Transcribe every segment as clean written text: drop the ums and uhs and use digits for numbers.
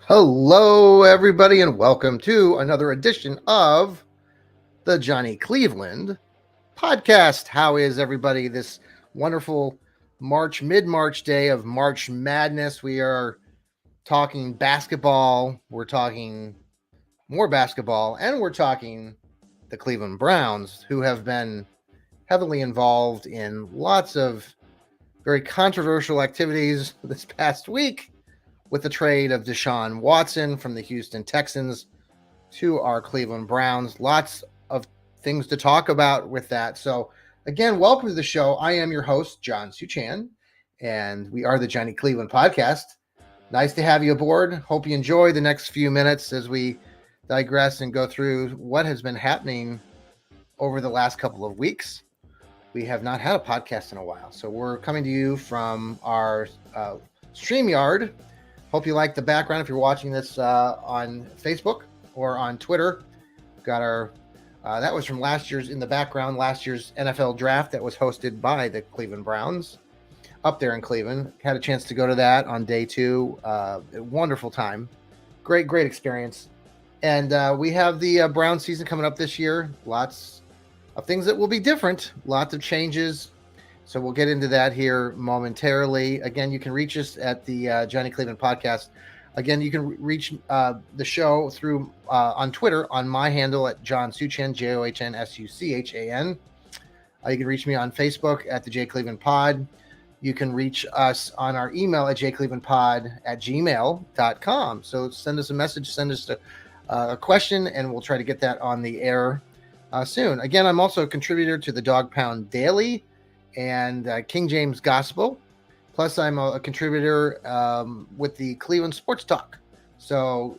Hello, everybody, and welcome to another edition of the Johnny Cleveland podcast. How is everybody this wonderful mid-March day of March Madness? We are talking basketball, we're talking more basketball, and we're talking the Cleveland Browns, who have been heavily involved in lots of very controversial activities this past week with the trade of Deshaun Watson from the Houston Texans to our Cleveland Browns. Lots of things to talk about with that. So, again, welcome to the show. I am your host, John Suchan, and we are the Johnny Cleveland podcast. Nice to have you aboard. Hope you enjoy the next few minutes as we digress and go through what has been happening over the last couple of weeks. We have not had a podcast in a while, so we're coming to you from our StreamYard. Hope you like the background if you're watching this on Facebook or on Twitter. We've got our that was from last year's NFL draft that was hosted by the Cleveland Browns up there in Cleveland. Had a chance to go to that on day 2. Wonderful time. Great experience. And we have the Brown season coming up this year. Lots of things that will be different. Lots of changes. So we'll get into that here momentarily. Again, you can reach us at the Johnny Cleveland podcast. Again, you can reach the show through on Twitter on my handle at John Suchan, JohnSuchan. You can reach me on Facebook at the J Cleveland Pod. You can reach us on our email at jclevelandpod@gmail.com. So send us a message, send us a question, and we'll try to get that on the air soon. Again, I'm also a contributor to the Dog Pound Daily and King James Gospel. Plus, I'm a contributor with the Cleveland Sports Talk. So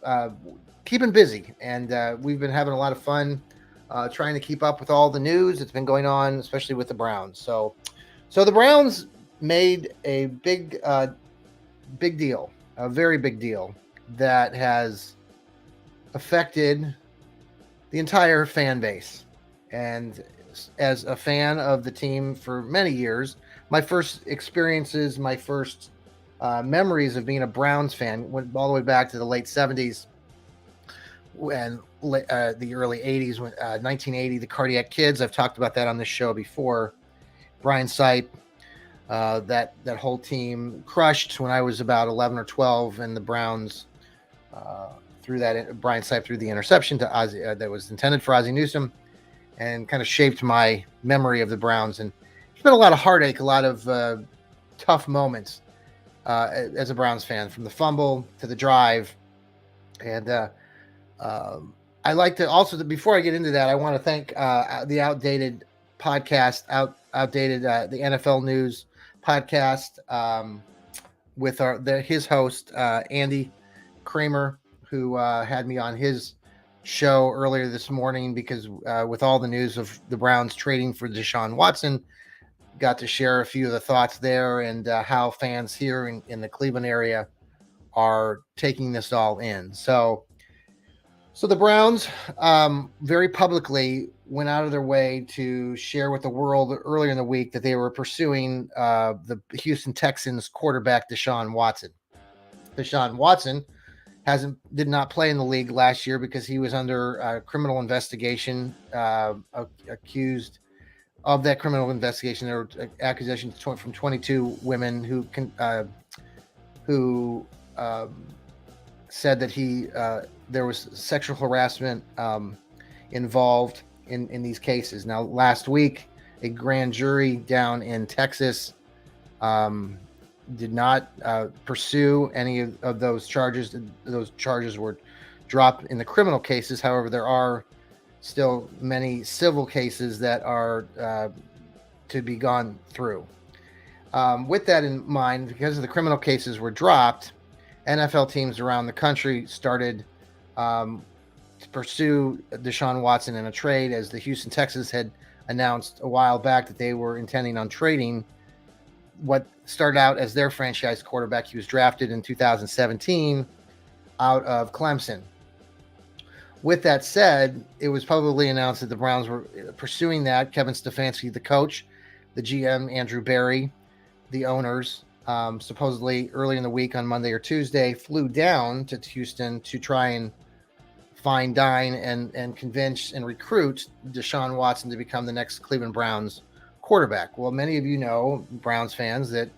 keeping busy, and we've been having a lot of fun trying to keep up with all the news that's been going on, especially with the Browns. So the Browns made a big deal, a very big deal that has affected the entire fan base. And as a fan of the team for many years, my first experiences, my first memories of being a Browns fan went all the way back to the late 70s and the early 80s, when 1980, the Cardiac Kids. I've talked about that on this show before. Brian Sipe, that whole team crushed when I was about 11 or 12, and the Browns Brian Sipe threw the interception to Ozzie that was intended for Ozzie Newsome, and kind of shaped my memory of the Browns. And there's been a lot of heartache, a lot of tough moments as a Browns fan, from the fumble to the drive. And I like to also, before I get into that, I want to thank the Outdated podcast, the NFL News podcast with his host, Andy Kramer, who had me on his show earlier this morning, because with all the news of the Browns trading for Deshaun Watson, got to share a few of the thoughts there, and how fans here in the Cleveland area are taking this all in. So the Browns very publicly went out of their way to share with the world earlier in the week that they were pursuing the Houston Texans quarterback Deshaun Watson. Deshaun Watson did not play in the league last year because he was under criminal investigation, accused of that criminal investigation. There were accusations from 22 women who said that there was sexual harassment involved in these cases. Now, last week, a grand jury down in Texas did not pursue any of those charges. Those charges were dropped in the criminal cases. However, there are still many civil cases that are to be gone through. With that in mind, because the criminal cases were dropped, NFL teams around the country started to pursue Deshaun Watson in a trade, as the Houston Texans had announced a while back that they were intending on trading what started out as their franchise quarterback. He was drafted in 2017 out of Clemson. With that said, it was publicly announced that the Browns were pursuing that. Kevin Stefanski, the coach, the GM, Andrew Berry, the owners, supposedly early in the week on Monday or Tuesday, flew down to Houston to try and fine dine and convince and recruit Deshaun Watson to become the next Cleveland Browns quarterback. Well, many of you know, Browns fans, that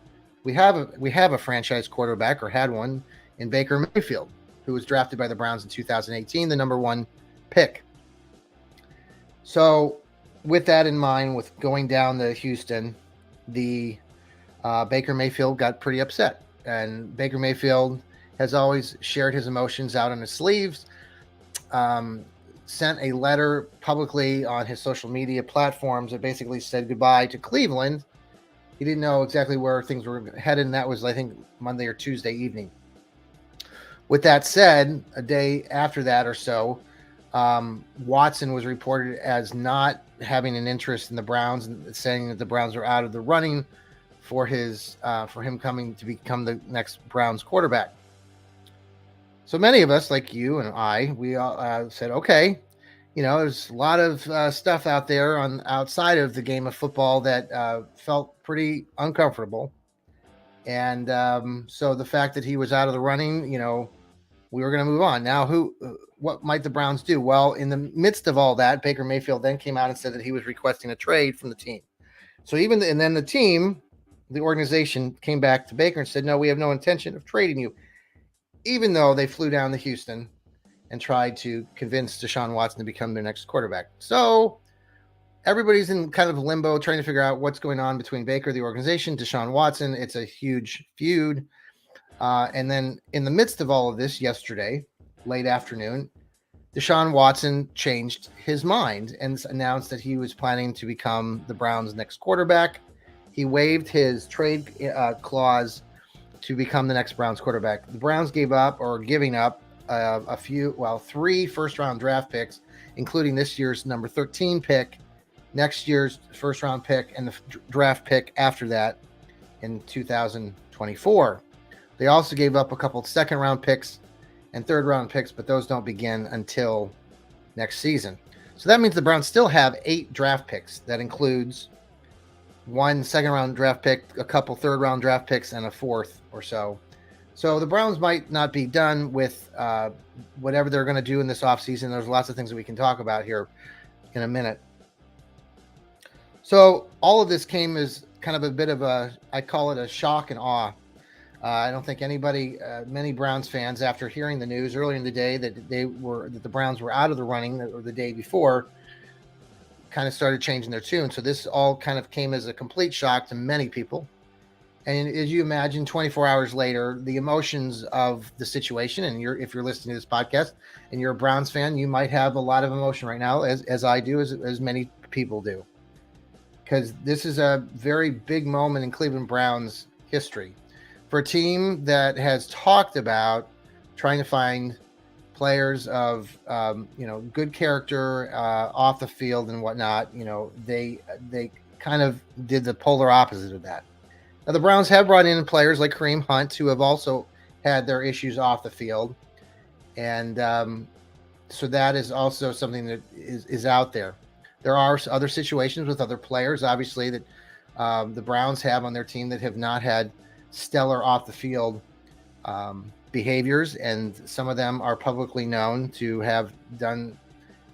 we have a franchise quarterback, or had one, in Baker Mayfield, who was drafted by the Browns in 2018, the number 1 pick. So with that in mind, with going down to Houston, the Baker Mayfield got pretty upset. And Baker Mayfield has always shared his emotions out on his sleeves. Sent a letter publicly on his social media platforms that basically said goodbye to Cleveland. He didn't know exactly where things were headed, and that was, I think, Monday or Tuesday evening. With that said, a day after that or so, Watson was reported as not having an interest in the Browns, and saying that the Browns are out of the running for him coming to become the next Browns quarterback. So many of us, like you and I, we all said, okay, there's a lot of stuff out there outside of the game of football that felt pretty uncomfortable. And so the fact that he was out of the running, we were going to move on. Now, what might the Browns do? Well, in the midst of all that, Baker Mayfield then came out and said that he was requesting a trade from the team. So and then the organization came back to Baker and said, no, we have no intention of trading you, even though they flew down to Houston and tried to convince Deshaun Watson to become their next quarterback. So everybody's in kind of limbo, trying to figure out what's going on between Baker, the organization, Deshaun Watson. It's a huge feud. And then in the midst of all of this, yesterday, late afternoon, Deshaun Watson changed his mind and announced that he was planning to become the Browns' next quarterback. He waived his trade clause to become the next Browns quarterback. The Browns giving up 3 first-round draft picks, including this year's number 13 pick, next year's first-round pick, and the draft pick after that in 2024. They also gave up a couple second-round picks and third-round picks, but those don't begin until next season. So that means the Browns still have 8 draft picks. That includes 1 second-round draft pick, a couple third-round draft picks, and a fourth or so. So the Browns might not be done with whatever they're going to do in this offseason. There's lots of things that we can talk about here in a minute. So all of this came as kind of a bit of I call it a shock and awe. I don't think many Browns fans, after hearing the news earlier in the day that the Browns were out of the running, or the day before, kind of started changing their tune. So this all kind of came as a complete shock to many people. And as you imagine, 24 hours later, the emotions of the situation, and if you're listening to this podcast and you're a Browns fan, you might have a lot of emotion right now, as I do, as many people do, because this is a very big moment in Cleveland Browns history for a team that has talked about trying to find players of good character off the field and whatnot. They kind of did the polar opposite of that. Now, the Browns have brought in players like Kareem Hunt, who have also had their issues off the field. And so that is also something that is out there. There are other situations with other players, obviously, that the Browns have on their team that have not had stellar off the field behaviors. And some of them are publicly known to have done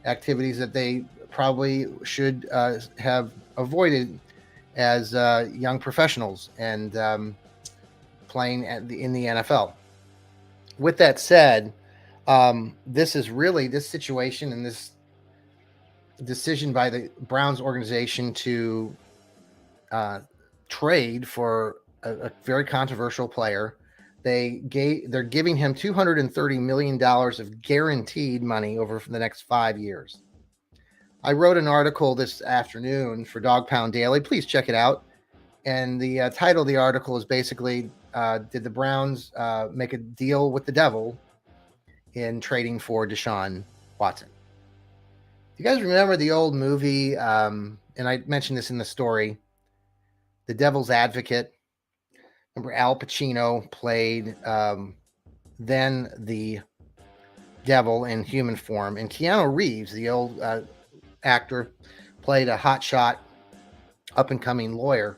activities that they probably should have avoided as young professionals and playing in the NFL. With that said, this situation and this decision by the Browns organization to trade for a very controversial player. They're giving him $230 million of guaranteed money over the next 5 years. I wrote an article this afternoon for Dog Pound Daily. Please check it out. And the title of the article is basically, did the Browns make a deal with the devil in trading for Deshaun Watson? You guys remember the old movie, and I mentioned this in the story, The Devil's Advocate? Remember Al Pacino played then the devil in human form, and Keanu Reeves, the old actor, played a hotshot, up-and-coming lawyer.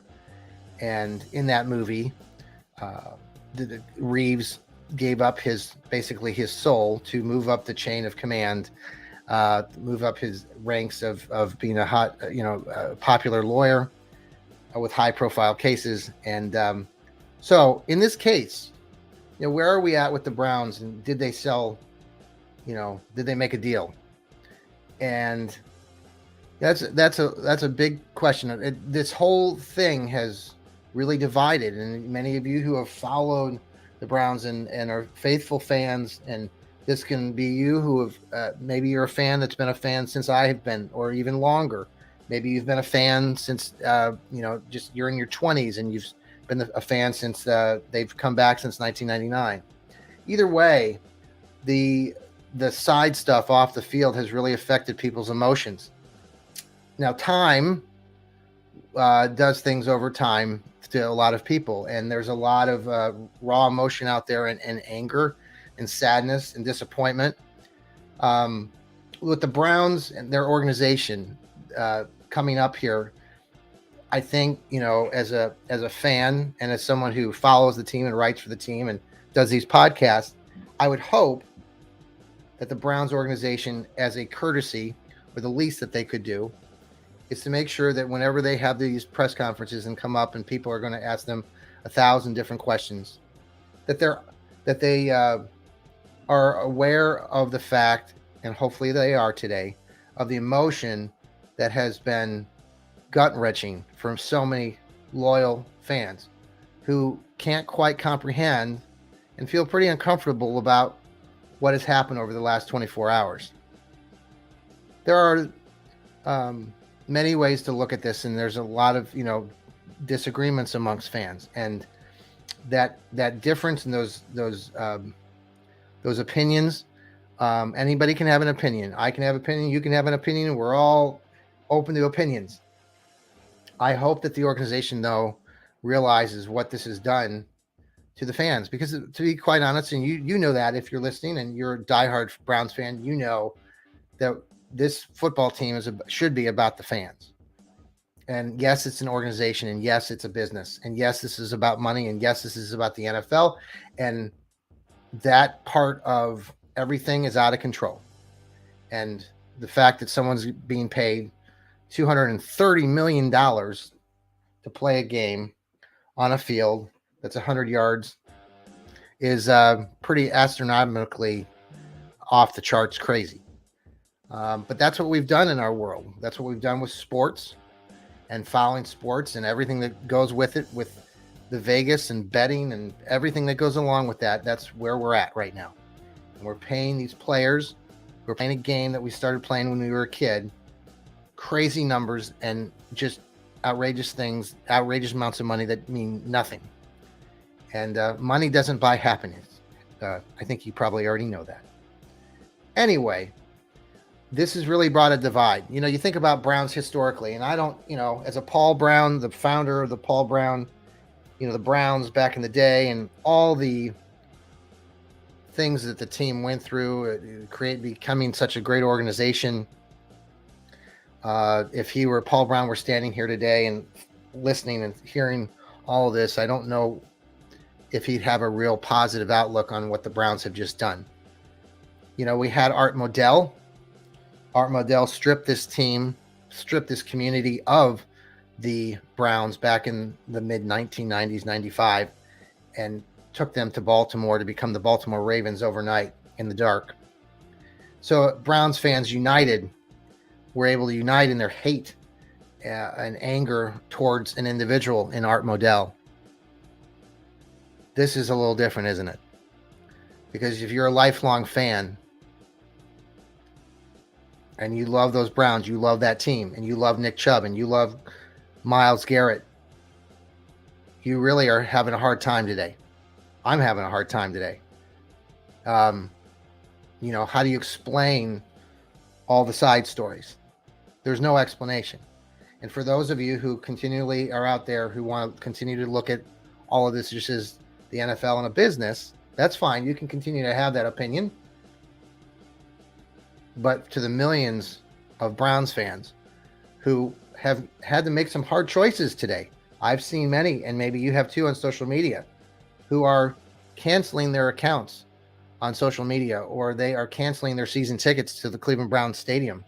And in that movie, Reeves gave up basically his soul to move up the chain of command, move up his ranks of being a hot, popular lawyer with high profile cases. And so in this case, where are we at with the Browns, and did they sell? Did they make a deal? And that's a big question. This whole thing has really divided, and many of you who have followed the Browns and are faithful fans, and this can be you who have maybe you're a fan that's been a fan since I have been, or even longer. Maybe you've been a fan since just you're in your 20s, and you've been a fan since they've come back since 1999. Either way, the side stuff off the field has really affected people's emotions. Now, time does things over time to a lot of people, and there's a lot of raw emotion out there, and anger and sadness and disappointment. With the Browns and their organization coming up here, I think, as a fan and as someone who follows the team and writes for the team and does these podcasts, I would hope that the Browns organization, as a courtesy, or the least that they could do, is to make sure that whenever they have these press conferences and come up and people are going to ask them 1,000 different questions, that they are aware of the fact, and hopefully they are today, of the emotion that has been gut-wrenching from so many loyal fans who can't quite comprehend and feel pretty uncomfortable about what has happened over the last 24 hours. There are many ways to look at this, and there's a lot of disagreements amongst fans, and that difference in those opinions. Anybody can have an opinion. I can have an opinion. You can have an opinion. We're all open to opinions. I hope that the organization, though, realizes what this has done to the fans, because to be quite honest, and you know that if you're listening and you're a diehard Browns fan, you know that this football team should be about the fans. And yes, it's an organization, and yes, it's a business, and yes, this is about money, and yes, this is about the NFL, and that part of everything is out of control. And the fact that someone's being paid $230 million to play a game on a field that's 100 yards is pretty astronomically off the charts crazy. But that's what we've done in our world. That's what we've done with sports and following sports and everything that goes with it, with the Vegas and betting and everything that goes along with that. That's where we're at right now. And we're paying these players. We're playing a game that we started playing when we were a kid. Crazy numbers and just outrageous things, outrageous amounts of money that mean nothing. And money doesn't buy happiness. I think you probably already know that. Anyway, this has really brought a divide. You think about Browns historically, and I don't, as a Paul Brown, the founder of the Paul Brown, the Browns back in the day, and all the things that the team went through, becoming such a great organization. If Paul Brown were standing here today and listening and hearing all of this, I don't know if he'd have a real positive outlook on what the Browns have just done. We had Art Modell. Art Modell stripped this community of the Browns back in the mid 1990s, 95, and took them to Baltimore to become the Baltimore Ravens overnight in the dark. So Browns fans were able to unite in their hate and anger towards an individual in Art Modell. This is a little different, isn't it? Because if you're a lifelong fan and you love those Browns, you love that team, and you love Nick Chubb, and you love Myles Garrett, you really are having a hard time today. I'm having a hard time today. How do you explain all the side stories? There's no explanation. And for those of you who continually are out there who want to continue to look at all of this just as the NFL and a business, that's fine. You can continue to have that opinion. But to the millions of Browns fans who have had to make some hard choices today, I've seen many, and maybe you have too on social media, who are canceling their accounts on social media, or they are canceling their season tickets to the Cleveland Browns stadium,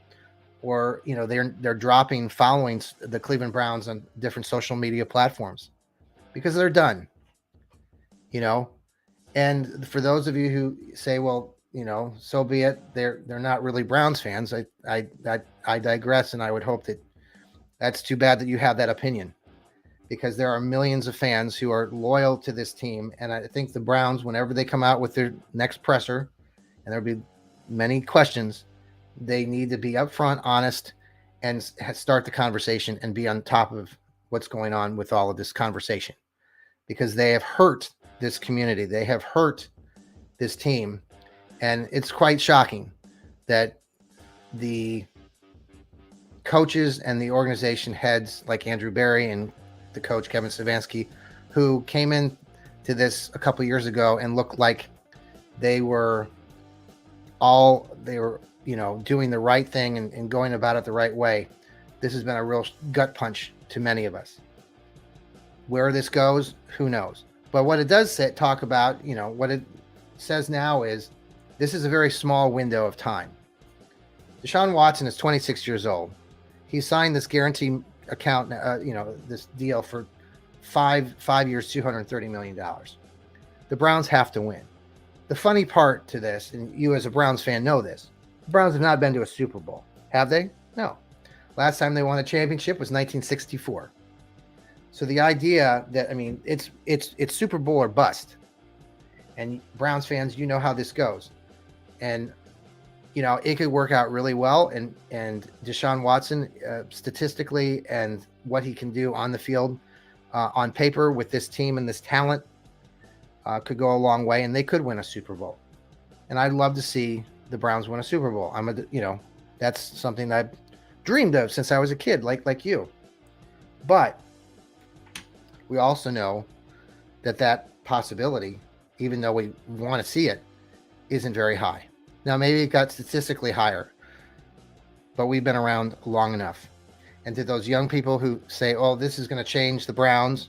or they're dropping following the Cleveland Browns on different social media platforms because they're done. And for those of you who say, well, so be it, they're not really Browns fans. I digress, and I would hope that that's too bad that you have that opinion, because there are millions of fans who are loyal to this team. And I think the Browns, whenever they come out with their next presser, and there'll be many questions, they need to be upfront, honest, and start the conversation and be on top of what's going on with all of this conversation, because they have hurt this community. They have hurt this team. And it's quite shocking that the coaches and the organization heads like Andrew Berry and the coach Kevin Stefanski, who came in to this a couple years ago and looked like they were doing the right thing and going about it the right way. This has been a real gut punch to many of us. Where this goes, who knows? But what it does talk about, what it says now is this is a very small window of time. Deshaun Watson is 26 years old. He signed this guarantee account, this deal for 5 years, $230 million. The Browns have to win. The funny part to this, and you as a Browns fan know this, the Browns have not been to a Super Bowl. Have they? No. Last time they won a championship was 1964. So the idea that, it's Super Bowl or bust. And Browns fans, you know how this goes. And, it could work out really well. And Deshaun Watson, statistically, and what he can do on the field, on paper with this team and this talent, could go a long way, and they could win a Super Bowl. And I'd love to see the Browns win a Super Bowl. That's something I've dreamed of since I was a kid, like you. But we also know that possibility, even though we want to see it, isn't very high. Now, maybe it got statistically higher, but we've been around long enough. And to those young people who say, oh, this is going to change the Browns,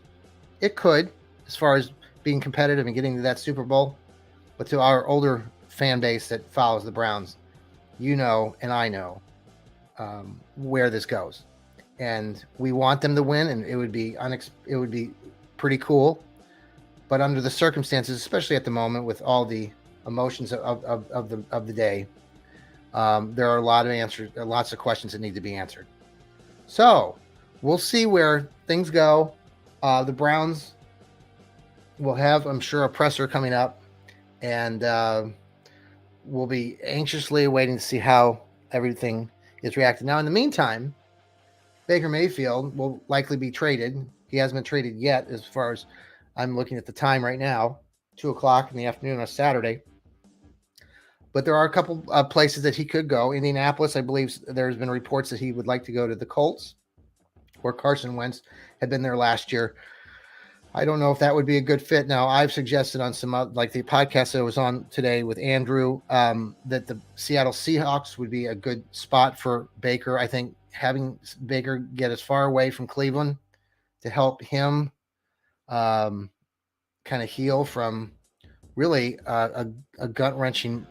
it could, as far as being competitive and getting to that Super Bowl. But to our older fan base that follows the Browns, and I know where this goes. And we want them to win, and it would be pretty cool. But under the circumstances, especially at the moment with all the emotions of the day, there are a lot of answers, lots of questions that need to be answered. So we'll see where things go. The Browns will have, I'm sure, a presser coming up, and we'll be anxiously waiting to see how everything is reacted. Now, in the meantime, Baker Mayfield will likely be traded. He hasn't been traded yet, as far as I'm looking at the time right now, 2:00 in the afternoon on Saturday. But there are a couple places that he could go. Indianapolis, I believe there's been reports that he would like to go to the Colts, where Carson Wentz had been there last year. I don't know if that would be a good fit. Now, I've suggested on some, like the podcast that I was on today with Andrew, that the Seattle Seahawks would be a good spot for Baker. I think having Baker get as far away from Cleveland to help him kind of heal from really a gut-wrenching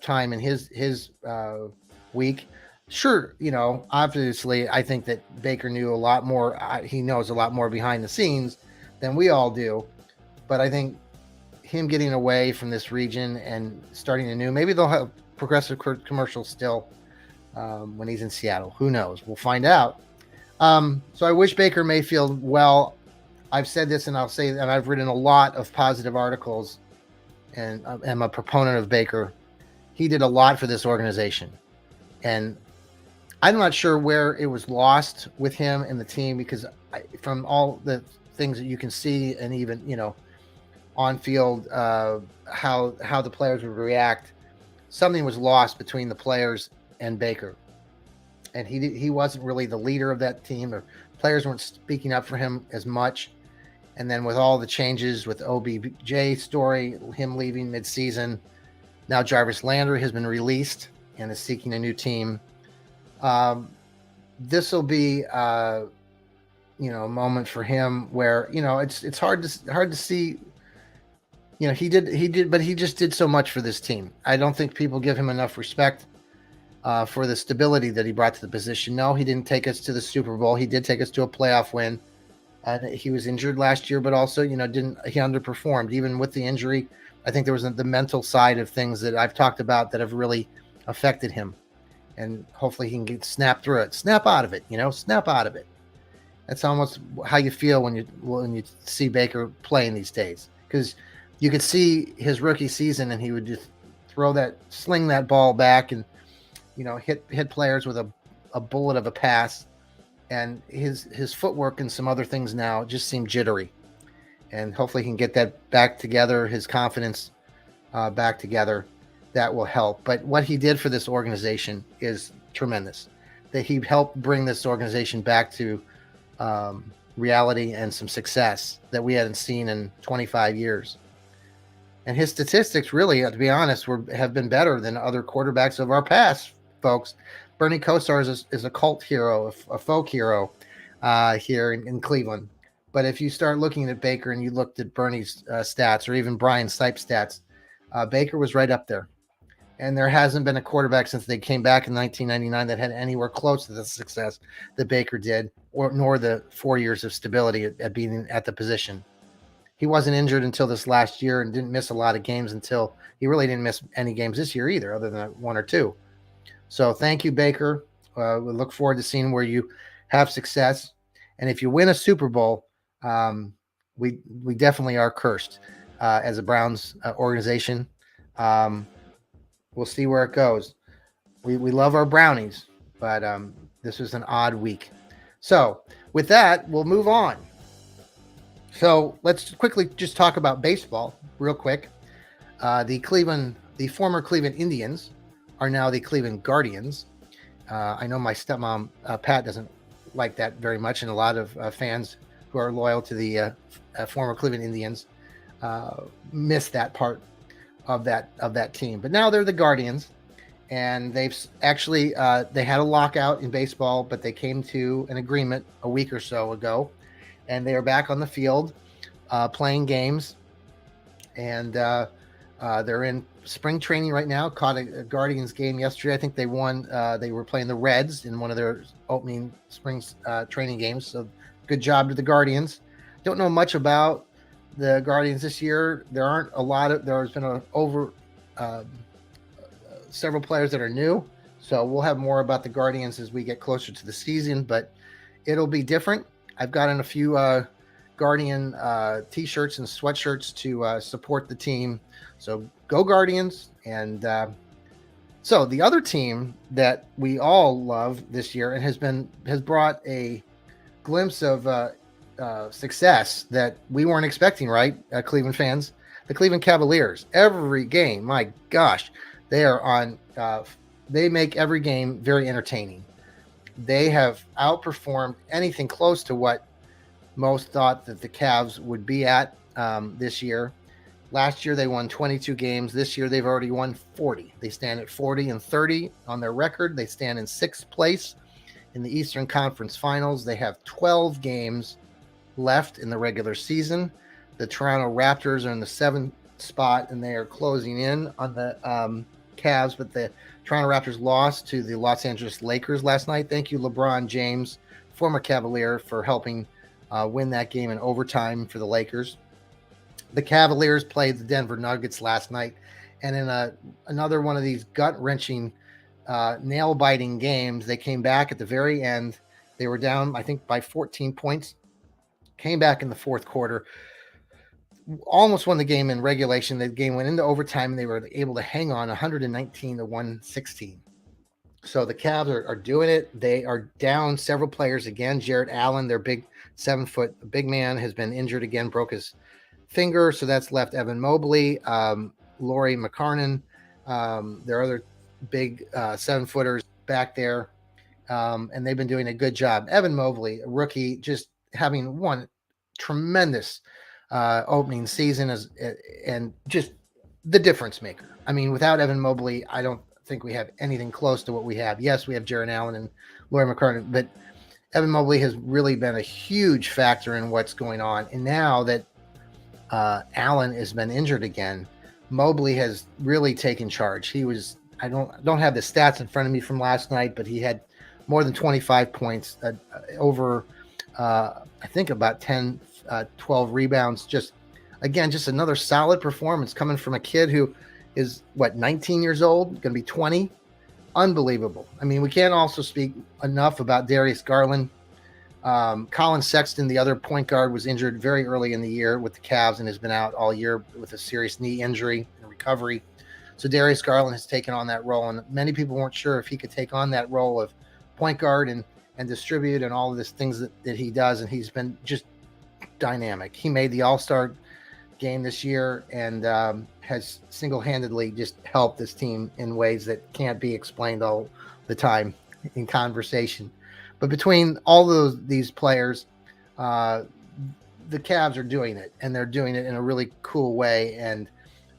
time in his week. Sure, obviously, I think that Baker knew a lot more. He knows a lot more behind the scenes than we all do. But I think him getting away from this region and starting anew, maybe they'll have progressive commercials still when he's in Seattle. Who knows? We'll find out. So I wish Baker Mayfield well. I've said this, and I'll say, and I've written a lot of positive articles, and I'm a proponent of Baker. He did a lot for this organization. And I'm not sure where it was lost with him and the team, because from all the things that you can see, and even, on field, how the players would react, something was lost between the players and Baker. And he wasn't really the leader of that team, or players weren't speaking up for him as much. And then with all the changes with OBJ story, him leaving midseason, now Jarvis Landry has been released and is seeking a new team. This will be, a moment for him where, it's hard to see but he just did so much for this team. I don't think people give him enough respect for the stability that he brought to the position. No, he didn't take us to the Super Bowl. He did take us to a playoff win. He was injured last year, but also, he underperformed even with the injury. I think there was the mental side of things that I've talked about that have really affected him, and hopefully he can snap through it, snap out of it. Snap out of it. That's almost how you feel when you see Baker playing these days, because you could see his rookie season and he would just sling that ball back and hit players with a bullet of a pass, and his footwork and some other things now just seem jittery. And hopefully he can get that back together, his confidence back together. That will help. But what he did for this organization is tremendous. That he helped bring this organization back to reality and some success that we hadn't seen in 25 years. And his statistics, really, to be honest, have been better than other quarterbacks of our past, folks. Bernie Kosar is a cult hero, a folk hero here in Cleveland. But if you start looking at Baker and you looked at Bernie's stats, or even Brian Stipe's stats, Baker was right up there. And there hasn't been a quarterback since they came back in 1999 that had anywhere close to the success that Baker did, nor the 4 years of stability at being at the position. He wasn't injured until this last year and didn't miss a lot of games until he really didn't miss any games this year either, other than one or two. So thank you, Baker. We look forward to seeing where you have success. And if you win a Super Bowl, we definitely are cursed as a Browns organization. We'll see where it goes. We love our Brownies, but this was an odd week. So with that, we'll move on. So let's quickly just talk about baseball real quick. The former Cleveland Indians are now the Cleveland Guardians. I know my stepmom, Pat, doesn't like that very much, and a lot of fans who are loyal to the former Cleveland Indians miss that part of that team. But now they're the Guardians, and they've actually they had a lockout in baseball, but they came to an agreement a week or so ago, and they are back on the field playing games, and they're in spring training right now. Caught a Guardians game yesterday. I think they won. They were playing the Reds in one of their opening spring training games. So good job to the Guardians. Don't know much about the Guardians this year. There's been several players that are new. So we'll have more about the Guardians as we get closer to the season, but it'll be different. I've gotten a few Guardian t-shirts and sweatshirts to support the team. So go Guardians. And so the other team that we all love this year and has brought a glimpse of success that we weren't expecting, right? Cleveland fans, the Cleveland Cavaliers. Every game, my gosh, they are on. They make every game very entertaining. They have outperformed anything close to what most thought that the Cavs would be at this year. Last year, they won 22 games. This year, they've already won 40. They stand at 40-30 on their record. They stand in sixth place in the Eastern Conference Finals. They have 12 games left in the regular season. The Toronto Raptors are in the seventh spot, and they are closing in on the Cavs, but the Toronto Raptors lost to the Los Angeles Lakers last night. Thank you, LeBron James, former Cavalier, for helping win that game in overtime for the Lakers. The Cavaliers played the Denver Nuggets last night, and in another one of these gut-wrenching, nail-biting games, they came back at the very end. They were down, I think, by 14 points, came back in the fourth quarter, almost won the game in regulation. The game went into overtime, and they were able to hang on 119-116. So the Cavs are doing it. They are down several players again. Jarrett Allen, their big 7-foot big man, has been injured again, broke his finger. So that's left Evan Mobley, Lauri Markkanen, their other big 7-footers back there. And they've been doing a good job. Evan Mobley, a rookie, just having one tremendous opening season and just the difference maker. I mean, without Evan Mobley, I don't think we have anything close to what we have. Yes, we have Jarrett Allen and Lauri Markkanen, but Evan Mobley has really been a huge factor in what's going on. And now that Allen has been injured again, Mobley has really taken charge. He was I don't have the stats in front of me from last night, but he had more than 25 points, over I think about 10, 12 rebounds. Just another solid performance coming from a kid who is 19 years old, going to be 20. Unbelievable. I mean, we can't also speak enough about Darius Garland. Colin Sexton, the other point guard, was injured very early in the year with the Cavs and has been out all year with a serious knee injury and recovery. So Darius Garland has taken on that role, and many people weren't sure if he could take on that role of point guard and distribute and all of these things that he does, and he's been just dynamic. He made the All-Star game this year and has single-handedly just helped this team in ways that can't be explained all the time in conversation. But between all these players, the Cavs are doing it, and they're doing it in a really cool way. And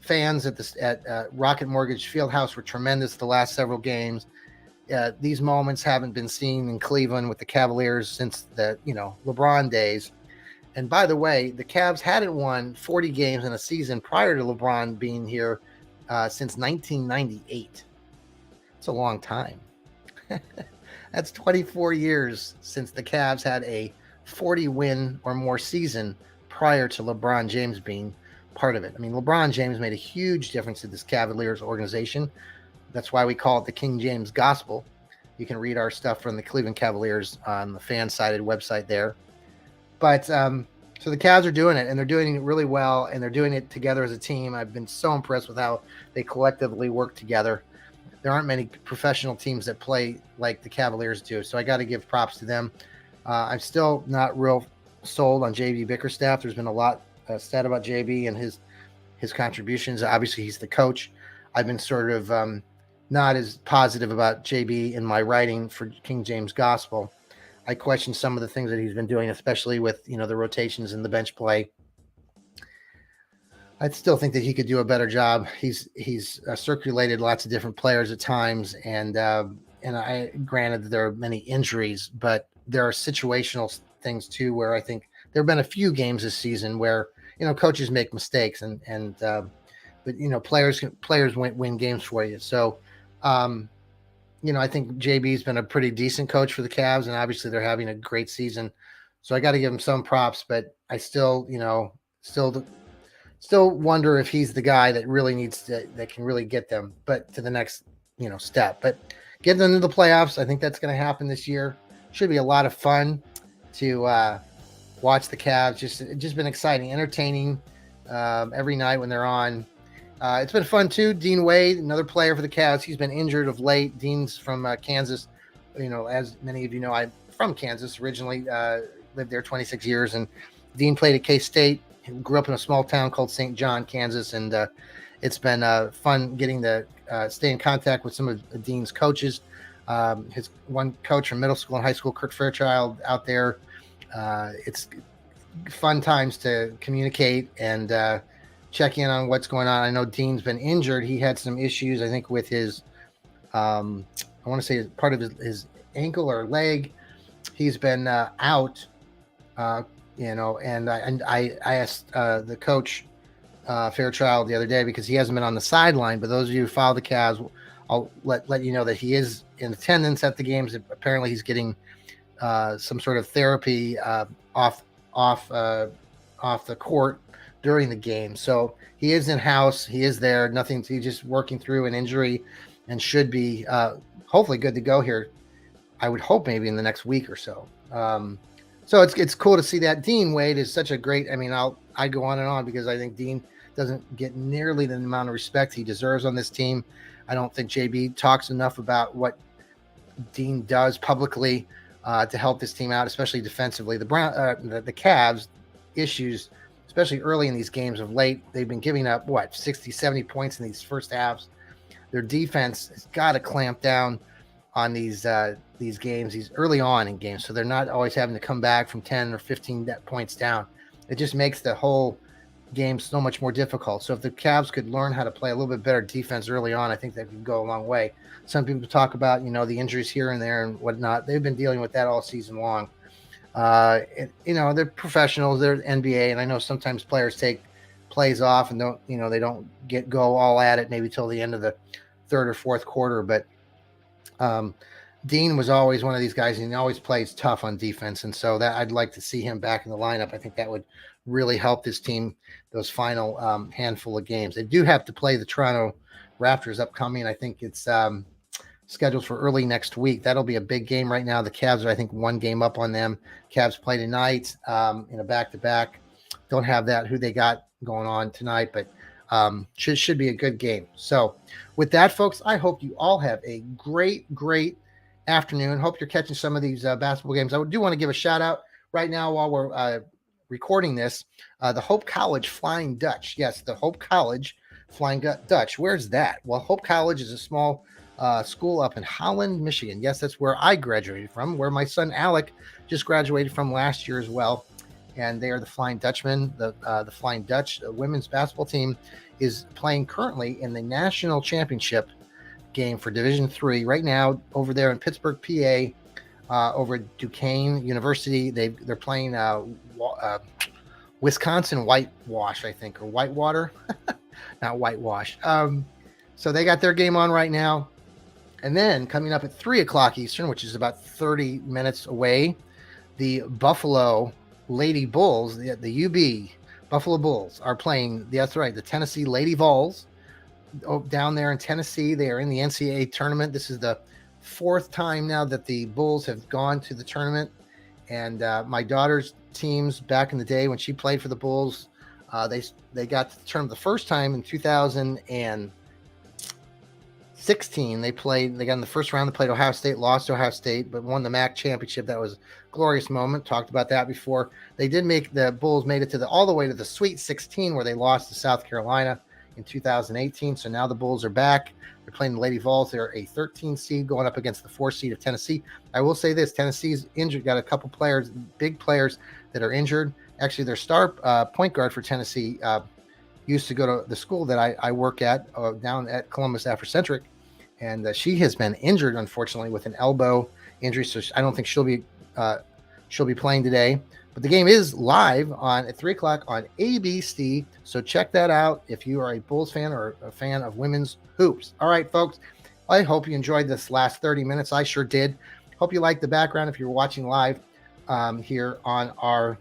fans at Rocket Mortgage Fieldhouse were tremendous the last several games. These moments haven't been seen in Cleveland with the Cavaliers since the LeBron days. And by the way, the Cavs hadn't won 40 games in a season prior to LeBron being here since 1998. It's a long time. That's 24 years since the Cavs had a 40-win or more season prior to LeBron James being part of it. I mean, LeBron James made a huge difference to this Cavaliers organization. That's why we call it the King James Gospel. You can read our stuff from the Cleveland Cavaliers on the fan-sided website there. But so the Cavs are doing it, and they're doing it really well, and they're doing it together as a team. I've been so impressed with how they collectively work together. There aren't many professional teams that play like the Cavaliers do, so I got to give props to them. I'm still not real sold on JB Bickerstaff. There's been a lot said about JB and his contributions. Obviously, he's the coach. I've been sort of not as positive about JB in my writing for King James Gospel. I question some of the things that he's been doing, especially with the rotations and the bench play. I still think that he could do a better job. He's circulated lots of different players at times, and I granted that there are many injuries, but there are situational things too where I think there have been a few games this season where coaches make mistakes, but players win games for you. So I think JB's been a pretty decent coach for the Cavs, and obviously they're having a great season. So I got to give him some props, but I still wonder if he's the guy that really that can really get them, but to the next, step. But get them into the playoffs. I think that's going to happen this year. Should be a lot of fun to watch the Cavs. Just been exciting, entertaining every night when they're on. It's been fun too. Dean Wade, another player for the Cavs. He's been injured of late. Dean's from Kansas. As many of you know, I'm from Kansas originally. Lived there 26 years, and Dean played at K-State. He grew up in a small town called St. John, Kansas, and it's been fun getting to stay in contact with some of Dean's coaches. His one coach from middle school and high school, Kurt Fairchild, out there. It's fun times to communicate and check in on what's going on. I know Dean's been injured. He had some issues, I think, with his, I want to say part of his ankle or leg. He's been out, and I asked the coach, Fairchild, the other day, because he hasn't been on the sideline. But those of you who follow the Cavs, I'll let you know that he is in attendance at the games. Apparently, he's getting some sort of therapy off the court during the game. So he is in house. He is there. He's just working through an injury and should be hopefully good to go here. I would hope maybe in the next week or so. So it's cool to see that. Dean Wade is such a great, I go on and on because I think Dean doesn't get nearly the amount of respect he deserves on this team. I don't think JB talks enough about what Dean does publicly to help this team out, especially defensively. The Cavs issues, especially early in these games of late, they've been giving up 60, 70 points in these first halves. Their defense has got to clamp down on these games, these early on in games, so they're not always having to come back from 10 or 15 points down. It just makes the whole game so much more difficult. So if the Cavs could learn how to play a little bit better defense early on, I think that could go a long way. Some people talk about the injuries here and there and whatnot. They've been dealing with that all season long. They're professionals, they're NBA, and I know sometimes players take plays off and they don't go all at it maybe till the end of the third or fourth quarter. But Dean was always one of these guys, and he always plays tough on defense. And so that I'd like to see him back in the lineup. I think that would really help this team those final handful of games. They do have to play the Toronto Raptors upcoming. I think it's scheduled for early next week. That'll be a big game right now. The Cavs are, I think, 1 game up on them. Cavs play tonight in a back-to-back. Don't have who they got going on tonight, but should be a good game. So with that, folks, I hope you all have a great afternoon. Hope you're catching some of these basketball games. I do want to give a shout out right now while we're recording this. The Hope College Flying Dutch. Yes, the Hope College Flying Dutch. Where's that? Well, Hope College is a small school up in Holland, Michigan. Yes, that's where I graduated from, where my son Alec just graduated from last year as well. And they are the Flying Dutchmen. The Flying Dutch women's basketball team is playing currently in the national championship game for Division III right now over there in Pittsburgh, PA, over at Duquesne University. They're playing Wisconsin Whitewash, I think, or Whitewater, not Whitewash. So they got their game on right now. And then coming up at 3:00 Eastern, which is about 30 minutes away, the Buffalo Lady Bulls, the UB Buffalo Bulls are playing. That's right, the Tennessee Lady Vols down there in Tennessee. They are in the NCAA tournament. This is the 4th time now that the Bulls have gone to the tournament. And my daughter's teams back in the day when she played for the Bulls, they got to the tournament the first time in 2016. They got in the first round. They played Ohio State, lost to Ohio State, but won the MAC championship. That was a glorious moment. Talked about that before. The Bulls made it all the way to the Sweet 16, where they lost to South Carolina in 2018. So now the Bulls are back. They're playing the Lady Vols. They're a 13 seed going up against the 4 seed of Tennessee. I will say this: Tennessee's injured. Got a couple players, big players that are injured. Actually, their star point guard for Tennessee used to go to the school that I work at down at Columbus Afrocentric, and she has been injured, unfortunately, with an elbow injury. So I don't think she'll be playing today. But the game is live at 3:00 on ABC. So check that out if you are a Bulls fan or a fan of women's hoops. All right, folks, I hope you enjoyed this last 30 minutes. I sure did. Hope you like the background if you're watching live here on our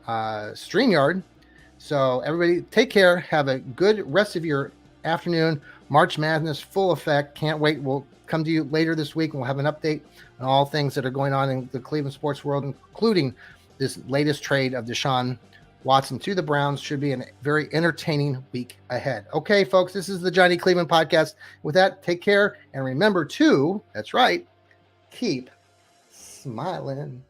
StreamYard. So everybody take care. Have a good rest of your afternoon. March Madness full effect. Can't wait. We'll come to you later this week and we'll have an update on all things that are going on in the Cleveland sports world, including this latest trade of Deshaun Watson to the Browns. Should be a very entertaining week ahead. Okay, folks, this is the Johnny Cleveland Podcast. With that, take care. And remember to, that's right, keep smiling.